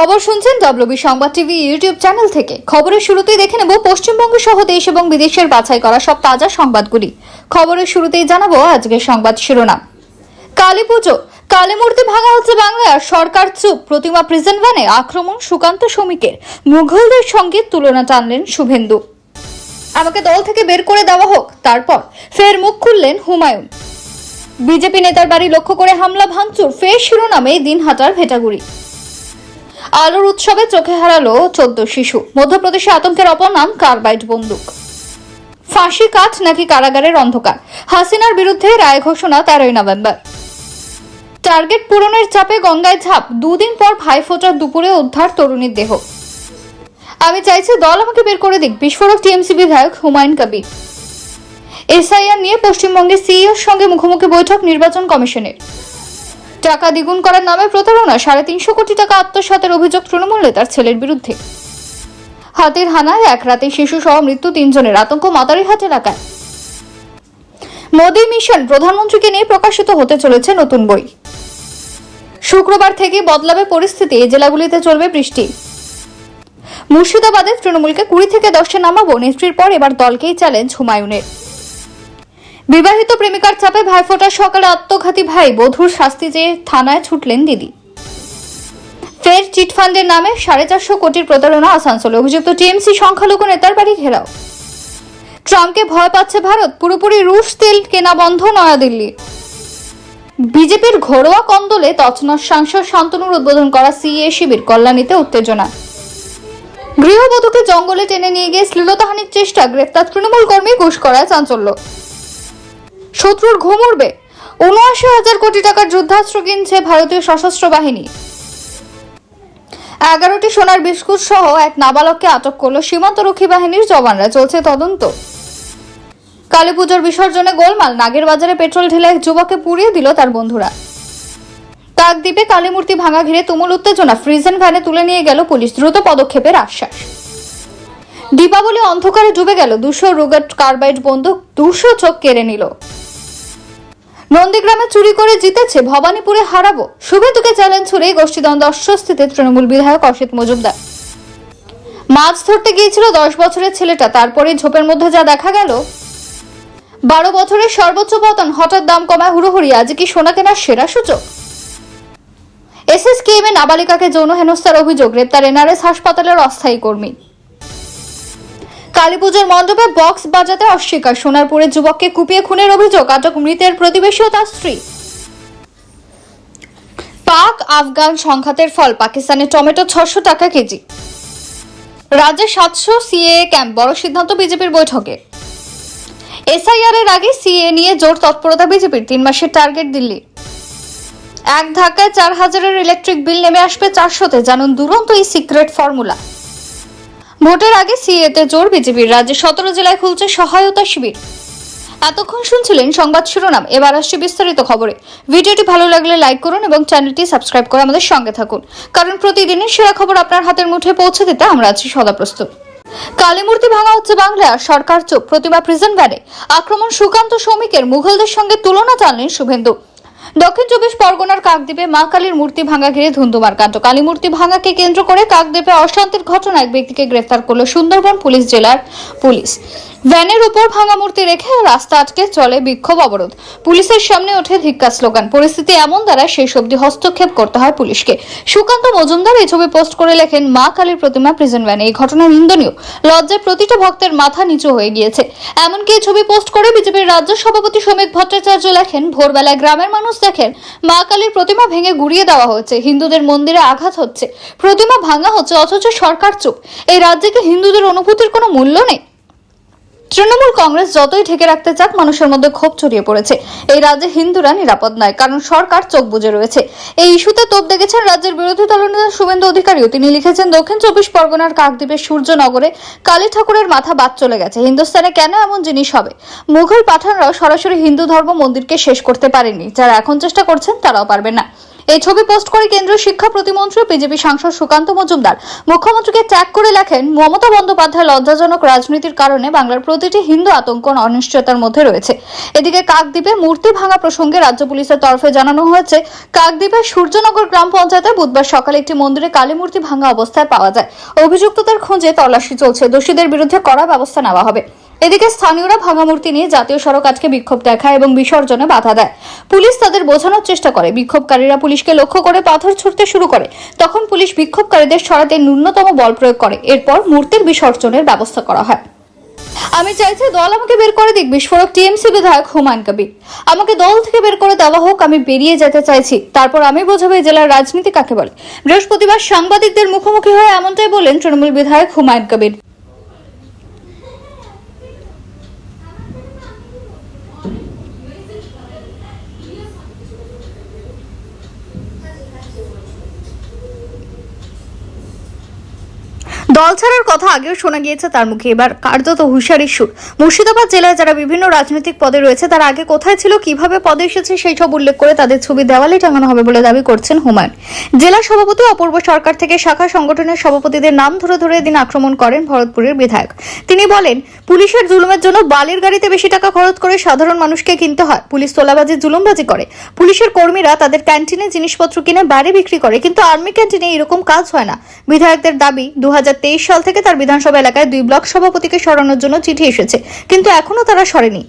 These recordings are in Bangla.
খবর শুনছেন ডব্লিউবি সংবাদ টিভি ইউটিউব চ্যানেল থেকে। খবরের শুরুতেই দেখে নেব পশ্চিমবঙ্গ সহ দেশ এবং বিদেশের বাছাই করা সব তাজা সংবাদগুলি। খবরের শুরুতেই জানাবো আজকের সংবাদ শিরোনাম। কালী পুজো, কালী মূর্তি ভাঙা হচ্ছে বাংলায় আর সরকার চুপ। প্রতিমা প্রিজন ভ্যানে আক্রমণ সুকান্ত শ্রমিকের। মুঘলদের সঙ্গে তুলনা টানলেন শুভেন্দু। আমাকে দল থেকে বের করে দেওয়া হোক, তারপর ফের মুখ খুললেন হুমায়ুন। বিজেপি নেতার বাড়ি লক্ষ্য করে হামলা ভাঙচুর, ফের শিরোনামে দিনহাটার ভেটাগুড়ি। আলোর উৎসবে চোখে হারালো 14 শিশু। মধ্যপ্রদেশে আতঙ্কের অপর নাম কার্বাইড বন্দুক। ফাঁসি কাঠ নাকি কারাগারের অন্ধকার, হাসিনার বিরুদ্ধে রায় ঘোষণা 13 নভেম্বর। টার্গেট পূরণের চাপে গঙ্গায় ঝাঁপ, দুদিন পর ভাইফোঁটার দুপুরে উদ্ধার তরুণীর দেহ। আমি চাইছি দল আমাকে বের করে দিক, বিস্ফোরক টিএমসি বিধায়ক হুমায়ুন কবির। এসআইআর নিয়ে পশ্চিমবঙ্গের সিইওর সঙ্গে মুখোমুখি বৈঠক নির্বাচন কমিশনের। টাকা দ্বিগুণ করার নামে প্রতারণা, 350 কোটি টাকা আত্মসাতের অভিযোগ তৃণমূল নেতার ছেলের বিরুদ্ধে। হাতির হানায় এক রাতে শিশু সহ মৃত্যু 3 জনের, আতঙ্ক মাদারিহাট এলাকায়। মোদি মিশন, প্রধানমন্ত্রীকে নিয়ে প্রকাশিত হতে চলেছে নতুন বই। শুক্রবার থেকে বদলাবে পরিস্থিতি, এই জেলাগুলিতে চলবে বৃষ্টি। মুর্শিদাবাদে তৃণমূলকে 20 থেকে 10-এ নামাবো, নেত্রীর পর এবার দলকেই চ্যালেঞ্জ হুমায়ুনের। বিবাহিত প্রেমিকার চাপে ভাইফোঁটার সকালে আত্মঘাতী ভাই, বধূর শাস্তি চেয়ে থানায় ছুটলেন দিদি। ফের চিটফান্ডের নামে 450 কোটির প্রতারণা আসানসোলে, অভিযুক্ত টিএমসি সংখ্যালঘু নেতার বাড়ি ঘেরাও। ট্রাম্পকে ভয় পাচ্ছে ভারত, পুরোপুরি রুশ তেল কেনা বন্ধ নয়াদিল্লি। বিজেপির ঘরোয়া কন্দলে তছনছ সাংসদ শান্তনুর উদ্বোধন করা সিএ শিবির, কল্যাণীতে উত্তেজনা। গৃহবধূকে জঙ্গলে টেনে নিয়ে গিয়ে শ্লীলতাহানির চেষ্টা, গ্রেফতার তৃণমূল কর্মী, ঘুষ করায় চাঞ্চল্য। শত্রুর ঘুম উড়বে, ৭৯,০০০ কোটি টাকার যুদ্ধাস্ত্র কিনছে ভারতীয় সশস্ত্র বাহিনী। 11টি সোনার বিস্কুট সহ এক নাবালককে আটক করল সীমান্তরক্ষী বাহিনীর জওয়ানরা, চলছে তদন্ত। কালী পুজোর বিসর্জনে গোলমাল, নাগের বাজারে পেট্রোল ঢেলে এক যুবককে পুড়িয়ে দিল তার বন্ধুরা। কাকদ্বীপে কালী মূর্তি ভাঙা ঘিরে তুমুল উত্তেজনা, ফ্রিজেন ভ্যানে তুলে নিয়ে গেল পুলিশ, দ্রুত পদক্ষেপের আশ্বাস। দীপাবলি অন্ধকারে ডুবে গেল, 200 রুগেট কার্বাইড বন্দুক, 200 চোখ কেড়ে নিল। নন্দীগ্রামে চুরি করে জিতেছে, ভবানীপুরে হারাবো, শুভেন্দুকে চ্যালেঞ্জ ছুড়ে গোষ্ঠীদ্বন্দ্ব অস্বস্তিতে তৃণমূল বিধায়ক অসিত মজুমদার। মাছ ধরতে গিয়েছিল 10 বছরের ছেলেটা, তারপরে ঝোপের মধ্যে যা দেখা গেল। 12 বছরের সর্বোচ্চ পতন, হঠাৎ দাম কমায় হুড়োহুড়ি, আজ কি সোনা কেনার সেরা সূচক। এসএসকেএমে নাবালিকাকে যৌন হেনস্থার অভিযোগ, গ্রেপ্তার এনআরএস হাসপাতালের অস্থায়ী কর্মী। কালীপুজোর মণ্ডপে বক্স বাজাতে অস্বীকার, সোনারপুরে যুবককে কুপিয়ে খুনের অভিযোগ, আটক মৃতের প্রতিবেশী ও তার স্ত্রী। পাক আফগান সংঘাতের ফল, পাকিস্তানের টমেটো 600 টাকা কেজি। রাজ্যে 700 সিএএ ক্যাম্প, বড় সিদ্ধান্ত বিজেপির বৈঠকে। এসআইআর এর আগে সিএএ নিয়ে জোর তৎপরতা বিজেপির, 3 মাসের টার্গেট দিল্লির। এক ধাক্কায় 4000-এর ইলেকট্রিক বিল নেমে আসবে 400-তে, জানুন দুরন্ত এই সিক্রেট ফর্মুলা। ভোটের আগে সিএতে জোর বিজেপির, রাজ্যে 17 জেলায় খুলছে সহায়তা শিবির। এতক্ষণ শুনছিলেন সংবাদ শিরোনাম, এবার আসছে বিস্তারিত খবরে। ভিডিওটি ভালো লাগলে লাইক করুন এবং চ্যানেলটি সাবস্ক্রাইব করে আমাদের সঙ্গে থাকুন, কারণ প্রতিদিনের সেরা খবর আপনার হাতের মুঠোয় পৌঁছে দিতে আমরা আছি সদা প্রস্তুত। কালী মূর্তি ভাঙা হচ্ছে বাংলায় আর সরকার চুপ, প্রতিমা প্রিজন ভ্যানে আক্রমণ সুকান্ত শ্রমিকের। মুঘলদের সঙ্গে তুলনা টানলেন শুভেন্দু। দক্ষিণ 24 পরগনার কাকদ্বীপে মা কালীর মূর্তি ভাঙা ঘিরে ধুন্ধুমার কাণ্ড। কালী মূর্তি ভাঙাকে কেন্দ্র করে কাকদ্বীপে অশান্তির ঘটনায় এক ব্যক্তিকে গ্রেফতার করল সুন্দরবন পুলিশ জেলার পুলিশ। ভ্যানের উপর ভাঙা মূর্তি রেখে রাস্তা আটকে চলে বিক্ষোভ অবরোধ, পুলিশের সামনে ওঠে ধিক্কার স্লোগান। পরিস্থিতি এমন দ্বারায় শেষ অবধি হস্তক্ষেপ করতে হয় পুলিশকে। সুকান্ত মজুমদার এই ছবি পোস্ট করে লেখেন, মা কালীর প্রতিমা প্রিজন ভ্যানে, এই ঘটনা নিন্দনীয়, লজ্জায় প্রতিটা ভক্তের মাথা নিচু হয়ে গিয়েছে। এমনকি এই ছবি পোস্ট করে বিজেপির রাজ্য সভাপতি শ্রমিক ভট্টাচার্য লেখেন, ভোরবেলায় গ্রামের মানুষ দেখেন মা কালীর প্রতিমা ভেঙে গুড়িয়ে দেওয়া হচ্ছে, হিন্দুদের মন্দিরে আঘাত হচ্ছে, প্রতিমা ভাঙা হচ্ছে, অথচ সরকার চুপ। এই রাজ্যে কি হিন্দুদের অনুভূতির কোনো মূল্য নেই? তৃণমূল কংগ্রেস যতই ঢেকে রাখতে চাক, মানুষের মধ্যে ক্ষোভ ছড়িয়ে পড়েছে। এই রাজ্যে হিন্দুরা নিরাপদ নয়, কারণ সরকার চোখ বুজে রয়েছে। এই ইস্যুতে তোপ দেখেছেন রাজ্যের বিরোধী দলনেতা শুভেন্দু অধিকারীও। তিনি লিখেছেন, দক্ষিণ 24 পরগনার কাকদ্বীপের সূর্যনগরে কালী ঠাকুরের মাথা বাদ চলে গেছে। হিন্দুস্তানে কেন এমন জিনিস হবে? মুঘল পাঠানরাও সরাসরি হিন্দু ধর্ম মন্দিরকে শেষ করতে পারেনি, যারা এখন চেষ্টা করছেন তারাও পারবে না। এই ছবি পোস্ট করে কেন্দ্রীয় শিক্ষা প্রতিমন্ত্রী ও বিজেপি সাংসদ সুকান্ত মজুমদার মুখ্যমন্ত্রীকে ট্যাগ করে লেখেন, মমতা বন্দ্যোপাধ্যায় লজ্জাজনক রাজনীতির কারণে বাংলার প্রতিটি হিন্দু আতঙ্ক ও অনিশ্চয়তার মধ্যে রয়েছে। এদিকে কাকদ্বীপে মূর্তি ভাঙা প্রসঙ্গে রাজ্য পুলিশের তরফে জানানো হয়েছে, কাকদ্বীপের সূর্যনগর গ্রাম পঞ্চায়েতে বুধবার সকালে একটি মন্দিরে কালী মূর্তি ভাঙা অবস্থায় পাওয়া যায়। অভিযুক্তদের খোঁজে তল্লাশি চলছে, দোষীদের বিরুদ্ধে কড়া ব্যবস্থা নেওয়া হবে। এদিকে স্থানীয়রা ভাঙা মূর্তি নিয়ে জাতীয় সড়ক আজকে বিক্ষোভ দেখায় এবং বিসর্জনে বাধা দেয়। পুলিশ তাদের বোঝানোর চেষ্টা করে। বিক্ষোভকারীরা পুলিশকে লক্ষ্য করে পাথর ছুড়তে শুরু করে। তখন পুলিশ বিক্ষোভকারীদের সরাতে ন্যূনতম বল প্রয়োগ করে। এরপর মূর্তির বিসর্জনের ব্যবস্থা করা হয়। আমি চাইছি দল আমাকে বের করে দিক, বিস্ফোরক টিএমসি বিধায়ক হুমায়ুন কবির। আমাকে দল থেকে বের করে দেওয়া হোক, আমি বেরিয়ে যেতে চাইছি, তারপর আমি বোঝাবো জেলার রাজনীতি কাকে বলে। বৃহস্পতিবার সাংবাদিকদের মুখোমুখি হয়ে এমনটাই বলেন তৃণমূল বিধায়ক হুমায়ুন কবির। দল ছাড়ার কথা আগেও শোনা গিয়েছে তার মুখে, এবার কার্যত হুঁশিয়ারির সুর। মুর্শিদাবাদ জেলায় যারা বিভিন্ন রাজনৈতিক পদে রয়েছে তারা আগে কোথায় ছিল, কিভাবে পদে এসেছে সেই সব উল্লেখ করে তাদের ছবি দেওয়ালে টাঙানো হবে বলে দাবি করছেন হুমায়ুন। জেলা সভাপতি অপূর্ব সরকার থেকে শাখা সংগঠনের সভাপতিদের নাম ধরে ধরে এদিন আক্রমণ করেন ভরতপুরের বিধায়ক। তিনি বলেন, পুলিশের জুলুমের জন্য বালির গাড়িতে বেশি টাকা খরচ করে সাধারণ মানুষকে কিনতে হয়। পুলিশ তোলাবাজি জুলুমবাজি করে। পুলিশের কর্মীরা তাদের ক্যান্টিনে জিনিসপত্র কিনে বাইরে বিক্রি করে, কিন্তু আর্মি ক্যান্টিনে এরকম কাজ হয় না। বিধায়কদের দাবি, 2023 সাল থেকে তার বিধানসভা এলাকায় 2 ব্লক সভাপতিকে সরানোর জন্য চিঠি এসেছে, কিন্তু এখনো তারা সরেনি।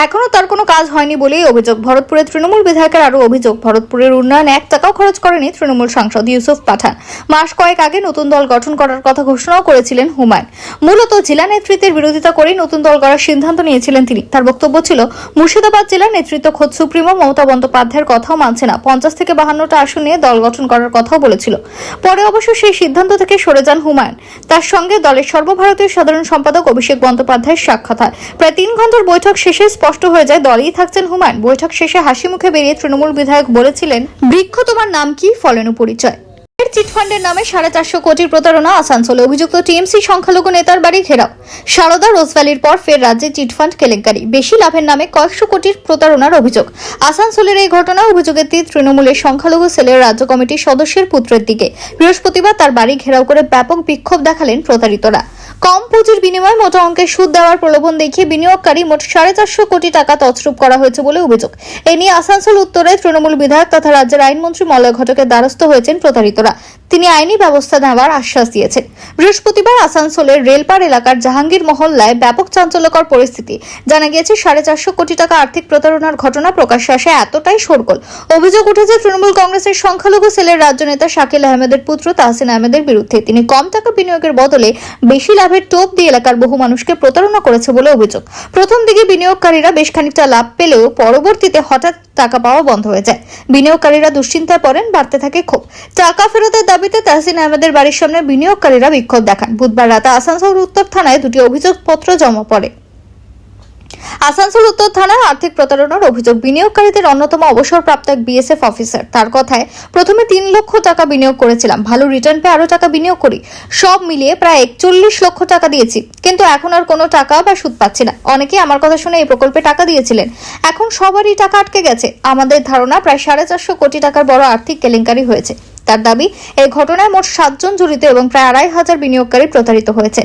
এখনো তার কোনো কাজ হয়নি বলেই অভিযোগ। ভরতপুরের তৃণমূল বিধায়কের আরো অভিযোগ, ভরতপুরের উন্নয়নে 1 টাকাও খরচ করেনি তৃণমূল সাংসদ ইউসুফ পাঠান। মাস কয়েক আগে নতুন দল গঠন করার কথা ঘোষণাও করেছিলেন হুমায়ুন। মূলত জেলা নেতৃত্বের বিরোধিতা করেই নতুন দল গড়ার সিদ্ধান্ত নিয়েছিলেন তিনি। তার বক্তব্য ছিল, মুর্শিদাবাদ জেলার নেতৃত্ব খোদ সুপ্রিমো মমতা বন্দ্যোপাধ্যায়ের কথাও মানছে না, 50 থেকে 52টা আসন নিয়ে দল গঠন করার কথাও বলেছিল। পরে অবশ্য সেই সিদ্ধান্ত থেকে সরে যান হুমায়ুন। তার সঙ্গে দলের সর্বভারতীয় সাধারণ সম্পাদক অভিষেক বন্দ্যোপাধ্যায়ের সাক্ষাৎ হয়। প্রায় 3 ঘন্টার বৈঠক শেষে স্পষ্ট হয়ে যায় দলেই থাকছেন হুমায়ুন। বৈঠক শেষে হাসি মুখে বেরিয়ে তৃণমূল বিধায়ক বলেছিলেন, বৃক্ষ তোমার নাম কি, ফলেনু পরিচয়। চিটফান্ডের নামে 450 কোটির প্রতারণা আসানসোলে। অভিযুক্ত টিএমসি সংখ্যালঘু নেতার বাড়ি ঘেরাও। সারদা রোজভ্যালির পর ফের রাজ্যে চিটফান্ড কেলেঙ্কারি, বেশি লাভের নামে কয়েকশো কোটির প্রতারণার অভিযোগ। আসানসোলের এই ঘটনা অভিযোগের তীর তৃণমূলের সংখ্যালঘু সেলের রাজ্য কমিটির সদস্যের পুত্রের দিকে। বৃহস্পতিবার তার বাড়ি ঘেরাও করে ব্যাপক বিক্ষোভ দেখালেন প্রতারিতরা। কম পুঁজির বিনিময়ে মোটা অঙ্কের সুদ দেওয়ার প্রলোভন দেখিয়ে বিনিয়োগকারী মোট 450 কোটি টাকা তছরূপ করা হয়েছে বলে অভিযোগ। এ নিয়ে আসানসোল উত্তরে তৃণমূল বিধায়ক তথা রাজ্যের আইনমন্ত্রী মলয় ঘটকের দ্বারস্থ হয়েছেন প্রতারিতরা। তিনি আইনি ব্যবস্থা নেওয়ার আশ্বাস দিয়েছেন। বৃহস্পতিবার আসানসোলের রেলপার এলাকার জাহাঙ্গীর মহল্লায় ব্যাপক চাঞ্চল্যকর পরিস্থিতি। জানা গিয়েছে, 450 কোটি টাকা আর্থিক প্রতারণার ঘটনা প্রকাশ্যে আসে এতটাই শোরগোল। অভিযোগ উঠেছে তৃণমূল কংগ্রেসের সংখ্যালঘু সেলের রাজ্য নেতা শাকিল আহমেদের পুত্র তাহসিন আহমেদের বিরুদ্ধে। তিনি কম টাকা বিনিয়োগের বদলে বেশি লাভের টোপ দিয়ে এলাকার বহু মানুষকে প্রতারণা করেছে বলে অভিযোগ। প্রথম দিকে বিনিয়োগকারীরা বেশ খানিকটা লাভ পেলেও পরবর্তীতে হঠাৎ টাকা পাওয়া বন্ধ হয়ে যায়। বিনিয়োগকারীরা দুশ্চিন্তায় পড়েন, বাড়তে থাকে ক্ষোভ। টাকা ফেরতের দাবিতে তাহসিন আহমেদের বাড়ির সামনে বিনিয়োগকারীরা বিক্ষোভ দেখান। বুধবার রাতে আসানসোল উত্তর থানায় 2টি অভিযোগপত্র জমা পড়ে। আসানসোল উত্তর থানায় আর্থিক প্রতারণার অভিযোগ। বিনিয়োগকারীদের অন্যতম অবসরপ্রাপ্ত এক বিএসএফ অফিসার। তার কথায়, প্রথমে 3 লক্ষ টাকা বিনিয়োগ করেছিলাম, ভালো রিটার্ন পেয়ে আরো টাকা বিনিয়োগ করি, সব মিলিয়ে প্রায় 41 লক্ষ টাকা দিয়েছি, কিন্তু এখন আর কোনো টাকা বা সুদ পাচ্ছি না। অনেকেই আমার কথা শুনে এই প্রকল্পে টাকা দিয়েছিলেন, এখন সবারই টাকা আটকে গেছে। আমাদের ধারণা প্রায় 450 কোটি টাকার বড় আর্থিক কেলেঙ্কারি হয়েছে। তার দাবি, এই ঘটনায় মোট 7 জন জড়িত এবং প্রায় 2,500 বিনিয়োগকারী প্রতারিত হয়েছে।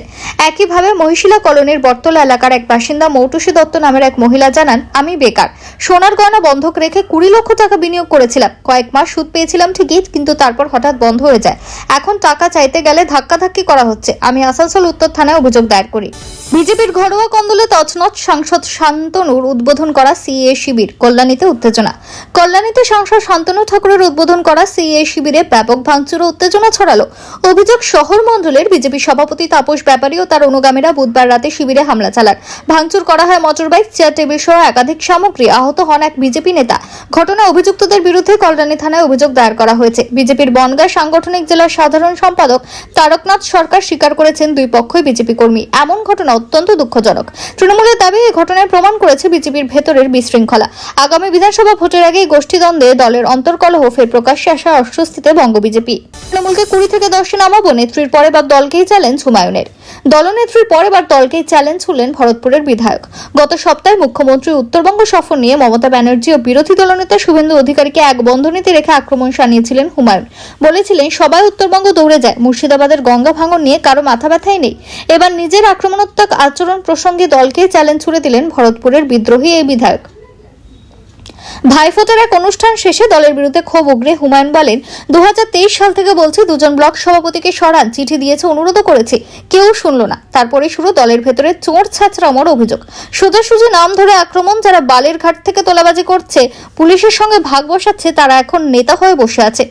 একইভাবে মহিশিলা কলোনির বটতলা এলাকার এক বাসিন্দা মৌটুসী দত্ত নামের এক মহিলা জানান, আমি বেকার, সোনার গয়না বন্ধক রেখে 20 লক্ষ টাকা বিনিয়োগ করেছিলাম, কয়েক মাস সুদ পেয়েছিলাম ঠিকই, কিন্তু তারপর হঠাৎ বন্ধ হয়ে যায়। এখন টাকা চাইতে গেলে ধাক্কাধাক্কি করা হচ্ছে। আমি আসানসোল উত্তর থানায় অভিযোগ দায়ের করি। বিজেপির ঘরোয়া কন্দলে তছনছ, সাংসদ শান্তনুর উদ্বোধন করা সিএ শিবির। কল্যাণীতে উত্তেজনা। কল্যাণীতে সাংসদ শান্তনু ঠাকুরের উদ্বোধন করা সিএ শিবিরে ব্যাপক ভাঙচুর ও উত্তেজনা ছড়ালো। অভিযোগ, শহর মণ্ডলের বিজেপি সভাপতি তাপস ব্যাপারী ও তার অনুগামীরা বুধবার রাতে শিবিরে হামলা চালান। ভাঙচুর করা হয় মোটরবাইক, চেয়ার টেবিল সহ একাধিক সামগ্রী। আহত হন এক বিজেপি নেতা। ঘটনায় অভিযুক্তদের বিরুদ্ধে কল্যাণী থানায় অভিযোগ দায়ের করা হয়েছে। বিজেপির বনগাঁ সাংগঠনিক জেলার সাধারণ সম্পাদক তারকনাথ সরকার স্বীকার করেছেন, 2 পক্ষই বিজেপি কর্মী। এমন ঘটনা অত্যন্ত দুঃখজনক। তৃণমূলের দাবি, এই ঘটনায় প্রমাণ করেছে বিজেপির ভেতরের বিশৃঙ্খলা। আগামী বিধানসভা ভোটের আগে গোষ্ঠীদ্বন্দ্বে দলের অন্তর্কলহ ফের প্রকাশ্যে আসা অস্বস্তিতে বঙ্গ বিজেপি। তৃণমূলকে 20 থেকে 10-এ নামাবো, নেত্রীর পরে বার দলকেই চ্যালেঞ্জ হুমায়ুনের। দলনেত্রীর পরে বার দলকেই চ্যালেঞ্জ হলেন ভরতপুরের বিধায়ক। গত সপ্তাহে মুখ্যমন্ত্রী উত্তরবঙ্গ সফর নিয়ে মমতা ব্যানার্জি ও বিরোধী দলনেতা শুভেন্দু অধিকারীকে এক বন্ধনীতে রেখে আক্রমণ শানিয়েছিলেন হুমায়ুন। বলেছিলেন সবাই উত্তরবঙ্গ দৌড়ে যায়, মুর্শিদাবাদের গঙ্গা ভাঙন নিয়ে কারো মাথা ব্যথাই নেই। এবার নিজের আক্রমণাত্মক আচরণ প্রসঙ্গে দলকেই চ্যালেঞ্জ ছুড়ে দিলেন ভরতপুরের বিদ্রোহী এই বিধায়ক। ভাইফোঁটার এক অনুষ্ঠান শেষে দলের বিরুদ্ধে ক্ষোভ উগরে হুমায়ুন বলেন, 2023 সাল থেকে বলছি দুজন ব্লক সভাপতিকে সরান, চিঠি দিয়েছে, অনুরোধ করেছি, কেউ শুনলো না। তারপরে শুরু দলের ভেতরে চোর ছাঁচড়ামোর অভিযোগ, সোজাসুজি নাম ধরে আক্রমণ। যারা বালের ঘাট থেকে তোলাবাজি করছে, পুলিশের সঙ্গে ভাগ বসাচ্ছে, তারা এখন নেতা হয়ে বসে আছে।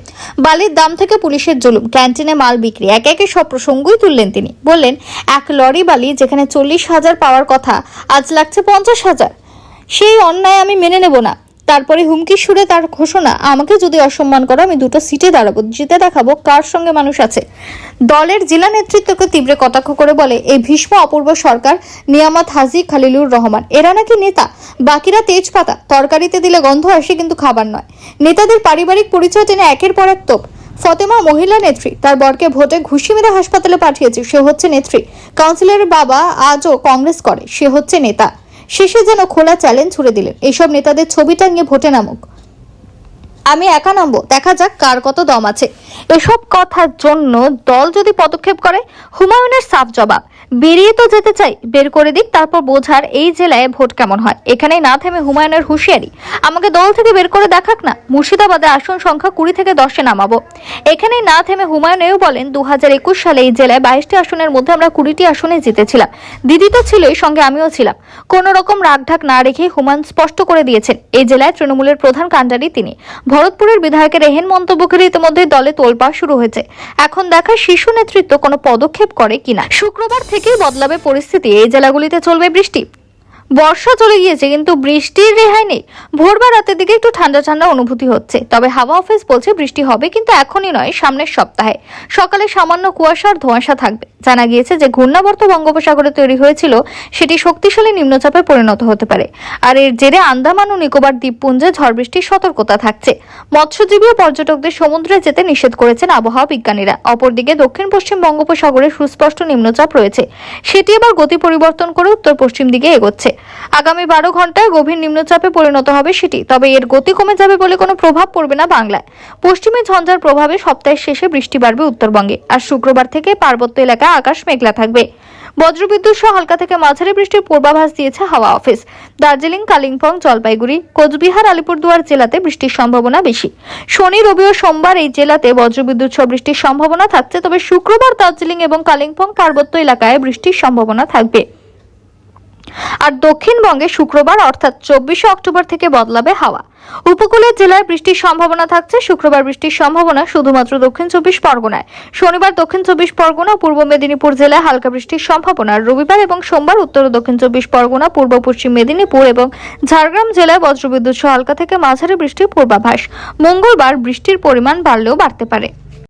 বালির দাম থেকে পুলিশের জুলুম, ক্যান্টিনে মাল বিক্রি, একে একে সব প্রসঙ্গই তুললেন তিনি। বললেন, এক লরি বালি যেখানে 40,000 পাওয়ার কথা আজ লাগছে 50,000। সেই অন্যায় আমি মেনে নেব না। তারপরে হুমকির সুরে তার ঘোষণা, আমাকে যদি অসম্মান করো আমি 2টো সিটে দাঁড়াবো, জিতে দেখাবো কার সঙ্গে মানুষ আছে। দলের জেলা নেতৃত্বকে তীব্র কটাক্ষ করে বলে, এই ভীষ্ম অপূর্ব সরকার, নিয়ামত হাজি, খালিলুর রহমান, এরা নাকি নেতা, বাকিরা তেজপাতা, তরকারিতে দিলে গন্ধ আসে কিন্তু খাবার নয়। নেতাদের পারিবারিক পরিচয় টেনে একের পর এক তোপ। ফতেমা মহিলা নেত্রী, তার বরকে ভোটে ঘুষি মেরে হাসপাতালে পাঠিয়েছে, সে হচ্ছে নেত্রী। কাউন্সিলরের বাবা আজও কংগ্রেস করে, সে হচ্ছে নেতা। শেষে যেন খোলা চ্যালেঞ্জ ছুড়ে দিলেন, এইসব নেতাদের ছবি টাঙিয়ে ভোটে নামুক, আমি একা নামবো, দেখা যাক কার কত দম আছে। এসব কথার জন্য দল যদি পদক্ষেপ করে, হুমায়ুনের সাফ জবাব, বেরিয়ে তো যেতে চাই, বের করে দিক, তারপর বোঝার এই জেলায় ভোট কেমন হয়। এখানেই না থেমে হুমায়ুনের হুঁশিয়ারি, আমাকে দল থেকে বের করে দেখাক না, মুর্শিদাবাদে আসন সংখ্যা 20 থেকে 10-এ নামাবো। এখানেই না থেমে হুমায়ুন বলেন, 2021 সালে এই জেলায় 22টি আসনের মধ্যে আমরা 20টি আসনে জিতেছিলাম, দিদি তো ছিলই, সঙ্গে আমিও ছিলাম। কোন রকম রাগঢাক না রেখে হুমায়ুন স্পষ্ট করে দিয়েছেন, এই জেলায় তৃণমূলের প্রধান কাণ্ডারি তিনি। ভরতপুরের বিধায়কের এহেন মন্তব্য করে ইতিমধ্যে দলে তোলপাড় শুরু হয়েছে। এখন দেখা শিশু নেতৃত্ব কোনো পদক্ষেপ করে কিনা। শুক্রবার থেকেই বদলাবে পরিস্থিতি, এই জেলাগুলিতে চলবে বৃষ্টি। বর্ষা চলে গিয়েছে কিন্তু বৃষ্টির রেহাই নেই। ভোর বা রাতের দিকে একটু ঠান্ডা ঠান্ডা অনুভূতি হচ্ছে, তবে হাওয়া অফিস বলছে বৃষ্টি হবে, কিন্তু এখনই নয়, সামনের সপ্তাহে। সকালে সামান্য কুয়াশা আর ধোঁয়াশা থাকবে। জানা গিয়েছে যে ঘূর্ণাবর্ত বঙ্গোপসাগরে তৈরি হয়েছিল, সেটি শক্তিশালী নিম্নচাপে পরিণত হতে পারে। আর এর জেরে আন্দামান ও নিকোবর দ্বীপপুঞ্জে ঝড় বৃষ্টির সতর্কতা থাকছে। মৎস্যজীবী ও পর্যটকদের সমুদ্রে যেতে নিষেধ করেছেন আবহাওয়া বিজ্ঞানীরা। অপরদিকে দক্ষিণ পশ্চিম বঙ্গোপসাগরে সুস্পষ্ট নিম্নচাপ রয়েছে, সেটি আবার গতি পরিবর্তন করে উত্তর পশ্চিম দিকে এগোচ্ছে। আগামী 12 ঘন্টায় গভীর নিম্নচাপে পরিণত হবে সেটি, তবে এর গতি কমে যাবে বলে কোনো প্রভাব পড়বে না বাংলায়। পশ্চিমী ঝঞ্ঝার প্রভাবে সপ্তাহের শেষে বৃষ্টি বাড়বে উত্তরবঙ্গে, আর শুক্রবার থেকে পার্বত্য এলাকায় আকাশ মেঘলা থাকবে। বজ্রবিদ্যুৎ সহ হালকা থেকে মাঝারি বৃষ্টির পূর্বাভাস দিয়েছে হাওয়া অফিস। দার্জিলিং, কালিম্পং, জলপাইগুড়ি, কোচবিহার, আলিপুরদুয়ার জেলাতে বৃষ্টির সম্ভাবনা বেশি। শনি, রবি ও সোমবার এই জেলাতে বজ্রবিদ্যুৎ সহ বৃষ্টির সম্ভাবনা থাকছে, তবে শুক্রবার দার্জিলিং এবং কালিম্পং পার্বত্য এলাকায় বৃষ্টির সম্ভাবনা থাকবে। আর দক্ষিণবঙ্গে শুক্রবার অর্থাৎ 24 অক্টোবর থেকে বদলাবে হাওয়া। উপকূলের জেলায় বৃষ্টির সম্ভাবনা থাকছে। শুক্রবার বৃষ্টির সম্ভাবনা শুধুমাত্র দক্ষিণ 24 পরগনায়। শনিবার দক্ষিণ 24 পরগনা ও পূর্ব মেদিনীপুর জেলায় হালকা বৃষ্টির সম্ভাবনা। রবিবার এবং সোমবার উত্তর ও দক্ষিণ 24 পরগনা, পূর্ব পশ্চিম মেদিনীপুর এবং ঝাড়গ্রাম জেলায় বজ্রবিদ্যুৎ সহ হালকা থেকে মাঝারি বৃষ্টির পূর্বাভাস। মঙ্গলবার বৃষ্টির পরিমাণ বাড়লেও বাড়তে পারে।